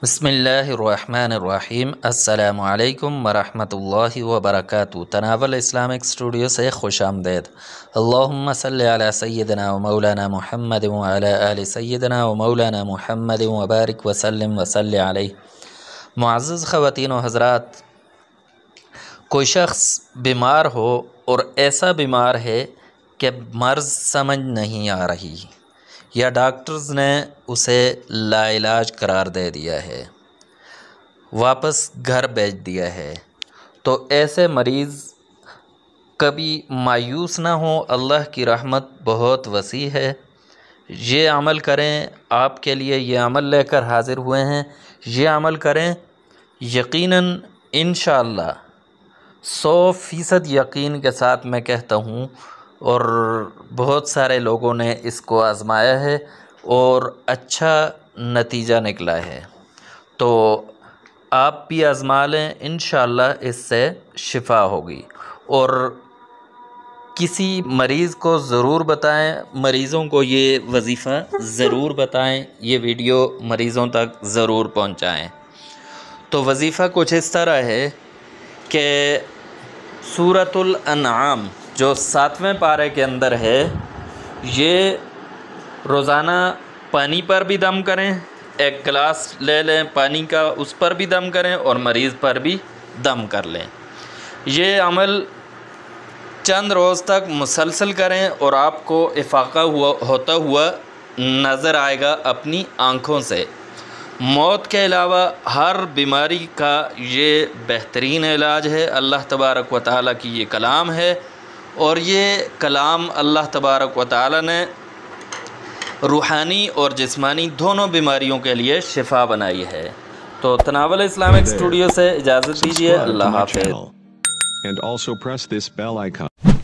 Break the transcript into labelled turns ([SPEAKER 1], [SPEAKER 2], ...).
[SPEAKER 1] بسم اللہ الرحمن الرحیم۔ السلام علیکم ورحمۃ اللہ وبرکاتہ۔ تناول اسلامک اسٹوڈیو سے خوش آمدید۔ اللہم صلی علی سیدنا و مولانا محمد وعلی آل سیدنا و مولانا محمد وبارک وسلم وصلی علیہ۔ معزز خواتین و حضرات، کوئی شخص بیمار ہو اور ایسا بیمار ہے کہ مرض سمجھ نہیں آ رہی یا ڈاکٹرز نے اسے لا علاج قرار دے دیا ہے، واپس گھر بھیج دیا ہے، تو ایسے مریض کبھی مایوس نہ ہوں۔ اللہ کی رحمت بہت وسیع ہے۔ یہ عمل کریں، آپ کے لیے یہ عمل لے کر حاضر ہوئے ہیں، یہ عمل کریں، یقیناً انشاءاللہ 100% یقین کے ساتھ میں کہتا ہوں، اور بہت سارے لوگوں نے اس کو آزمایا ہے اور اچھا نتیجہ نکلا ہے، تو آپ بھی آزما لیں، انشاءاللہ اس سے شفا ہوگی۔ اور کسی مریض کو ضرور بتائیں، مریضوں کو یہ وظیفہ ضرور بتائیں، یہ ویڈیو مریضوں تک ضرور پہنچائیں۔ تو وظیفہ کچھ اس طرح ہے کہ سورۃ الانعام جو 7ویں پارے کے اندر ہے، یہ روزانہ پانی پر بھی دم کریں، ایک گلاس لے لیں پانی کا، اس پر بھی دم کریں اور مریض پر بھی دم کر لیں۔ یہ عمل چند روز تک مسلسل کریں اور آپ کو افاقہ ہوتا ہوا نظر آئے گا اپنی آنکھوں سے۔ موت کے علاوہ ہر بیماری کا یہ بہترین علاج ہے۔ اللہ تبارک و تعالیٰ کی یہ کلام ہے، اور یہ کلام اللہ تبارک و تعالیٰ نے روحانی اور جسمانی دونوں بیماریوں کے لیے شفا بنائی ہے۔ تو تناول اسلامک اسٹوڈیو سے اجازت دیجیے، اللہ حافظ۔
[SPEAKER 2] And also press this bell icon.